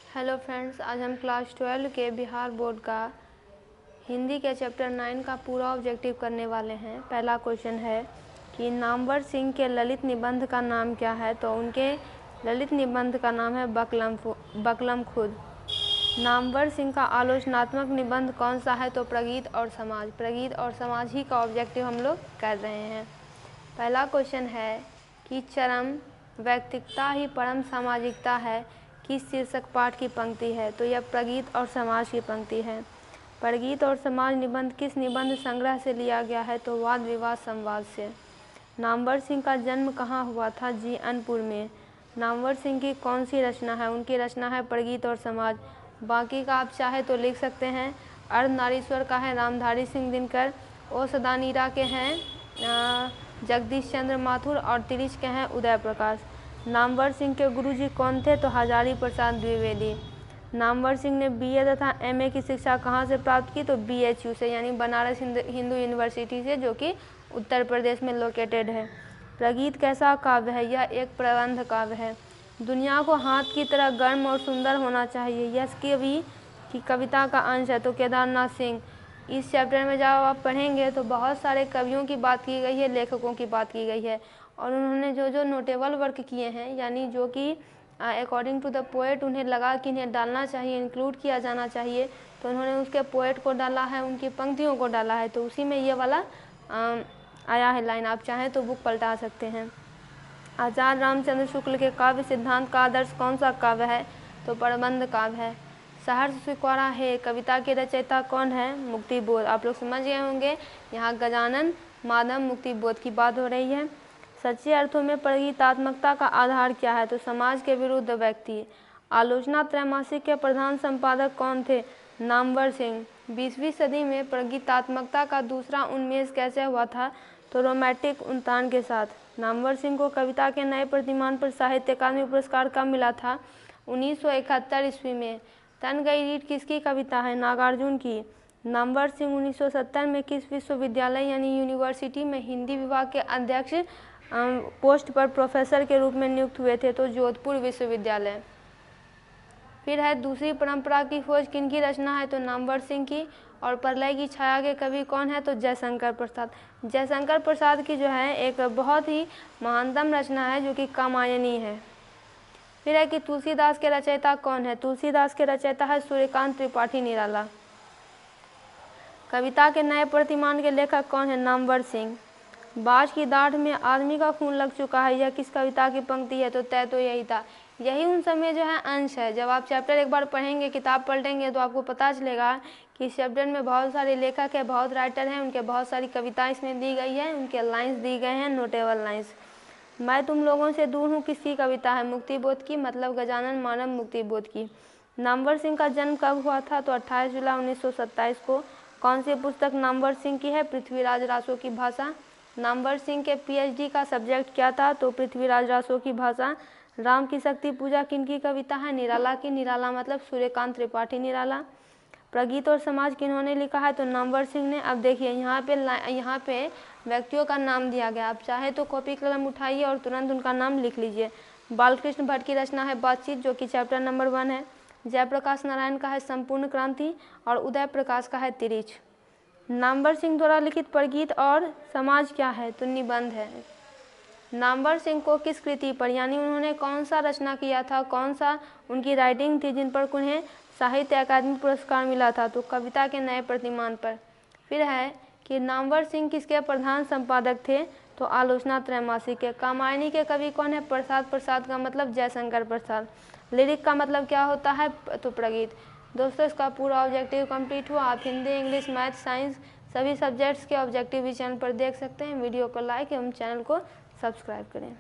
Hello friends, आज हम class 12 के बिहार बोर्ड का हिंदी के चैप्टर 9 का पूरा ऑब्जेक्टिव करने वाले हैं। पहला क्वेश्चन है कि नामवर सिंह के ललित निबंध का नाम क्या है। तो उनके ललित निबंध का नाम है बकलम खुद। नामवर सिंह का आलोचनात्मक निबंध कौन सा है। तो प्रगीत और समाज ही का ऑब्जेक्टिव हम लोग कर रहे हैं। पहला क्वेश्चन है कि चरम व्यक्तिकता ही परम सामाजिकता है किस शीर्षक पाठ की पंक्ति है। तो यह प्रगीत और समाज की पंक्ति है। प्रगीत और समाज निबंध किस निबंध संग्रह से लिया गया है। तो वाद विवाद संवाद से। नामवर सिंह का जन्म कहाँ हुआ था। जीअनपुर में। नामवर सिंह की कौन सी रचना है। उनकी रचना है प्रगीत और समाज। बाकी का आप चाहे तो लिख सकते हैं। अर्धनारीश्वर का है रामधारी सिंह दिनकर। ओ सदानीरा के हैं जगदीश चंद्र माथुर और तिरिच के हैं उदय प्रकाश। नामवर सिंह के गुरुजी कौन थे। तो हजारी प्रसाद द्विवेदी। नामवर सिंह ने बीए तथा एमए की शिक्षा कहाँ से प्राप्त की। तो बीएचयू से, यानी बनारस हिंदू यूनिवर्सिटी से, जो कि उत्तर प्रदेश में लोकेटेड है। प्रगीत कैसा काव्य है। यह एक प्रबंध काव्य है। दुनिया को हाथ की तरह गर्म और सुंदर होना चाहिए, यह कवि की कविता का अंश है। तो केदारनाथ सिंह। इस चैप्टर में जब आप पढ़ेंगे तो बहुत सारे कवियों की बात की गई है, लेखकों की बात की गई है, और उन्होंने जो जो नोटेबल वर्क किए हैं, यानी जो कि अकॉर्डिंग टू द पोएट उन्हें लगा कि इन्हें डालना चाहिए, इंक्लूड किया जाना चाहिए, तो उन्होंने उसके पोएट को डाला है, उनकी पंक्तियों को डाला है। तो उसी में ये वाला आया है लाइन। आप चाहें तो बुक पलटा सकते हैं। आचार्य रामचंद्र शुक्ल के काव्य सिद्धांत का आदर्श कौन सा काव्य है। तो प्रबंध काव्य है। सहर्ष स्वीकारा है कविता के रचयिता कौन है। मुक्तिबोध। आप लोग समझ गए होंगे, यहाँ गजानन माधव मुक्तिबोध की बात हो रही है। सच्चे अर्थों में प्रगीतात्मकता का आधार क्या है। तो समाज के विरुद्ध व्यक्ति। आलोचना त्रैमासिक के प्रधान संपादक कौन थे। नामवर सिंह। 20वीं सदी में प्रगीतात्मकता का दूसरा उन्मेष कैसे हुआ था। तो रोमांटिक उन्तान के साथ। नामवर सिंह को कविता के नए प्रतिमान पर साहित्य अकादमी पुरस्कार कब मिला था। 1971 ईस्वी में। तन गई रीत किसकी कविता है। नागार्जुन की। नामवर सिंह 1970 में किस विश्वविद्यालय यानी यूनिवर्सिटी में हिंदी विभाग के अध्यक्ष पोस्ट पर प्रोफेसर के रूप में नियुक्त हुए थे। तो जोधपुर विश्वविद्यालय। फिर है दूसरी परंपरा की खोज किनकी रचना है। तो नामवर सिंह की। और प्रलय की छाया के कवि कौन है। तो जयशंकर प्रसाद। जयशंकर प्रसाद की जो है एक बहुत ही महानतम रचना है जो कि कामायनी है। फिर है कि तुलसीदास के रचयिता कौन है। तुलसीदास के रचयिता है सूर्यकांत त्रिपाठी निराला। कविता के नए प्रतिमान के लेखक कौन है। नामवर सिंह। बाज की दाढ़ में आदमी का खून लग चुका है, यह किस कविता की पंक्ति है। तो तय तो यही था। यही उन समय जो है अंश है। जब आप चैप्टर एक बार पढ़ेंगे, किताब पलटेंगे, तो आपको पता चलेगा कि इस चैप्टर में बहुत सारे लेखक है, बहुत राइटर हैं, उनके बहुत सारी कविताएं इसमें दी गई है, उनके लाइन्स दी गए हैं, नोटेबल लाइन्स। मैं तुम लोगों से दूर हूँ किसकी कविता है। मुक्तिबोध की, मतलब गजानन मानव मुक्तिबोध की। नामवर सिंह का जन्म कब हुआ था। तो 28 जुलाई 1927 को। कौन सी पुस्तक नामवर सिंह की है। पृथ्वीराज रासो की भाषा। नामवर सिंह के पीएचडी का सब्जेक्ट क्या था। तो पृथ्वीराज रासो की भाषा। राम की शक्ति पूजा किनकी कविता है। निराला की। निराला मतलब सूर्यकांत त्रिपाठी निराला। प्रगीत और समाज किन्होंने लिखा है। तो नामवर सिंह ने। अब देखिए यहाँ पे व्यक्तियों का नाम दिया गया। आप चाहे तो कॉपी कलम उठाइए और तुरंत उनका नाम लिख लीजिए। बालकृष्ण भट्ट की रचना है बातचीत, जो कि चैप्टर नंबर 1 है। जयप्रकाश नारायण का है संपूर्ण क्रांति, और उदय प्रकाश का है तिरिच। नामवर सिंह द्वारा लिखित प्रगीत और समाज क्या है। तो निबंध है। नामवर सिंह को किस कृति पर, यानी उन्होंने कौन सा रचना किया था, कौन सा उनकी राइटिंग थी जिन पर उन्हें साहित्य अकादमी पुरस्कार मिला था। तो कविता के नए प्रतिमान पर। फिर है कि नामवर सिंह किसके प्रधान संपादक थे। तो आलोचना त्रैमासिक के। कामायनी के कवि कौन है। प्रसाद का मतलब जयशंकर प्रसाद। लिरिक का मतलब क्या होता है। तो प्रगीत। दोस्तों, इसका पूरा ऑब्जेक्टिव कंप्लीट हुआ। आप हिंदी, इंग्लिश, मैथ, साइंस सभी सब्जेक्ट्स के ऑब्जेक्टिव इस चैनल पर देख सकते हैं। वीडियो को लाइक एवं चैनल को सब्सक्राइब करें।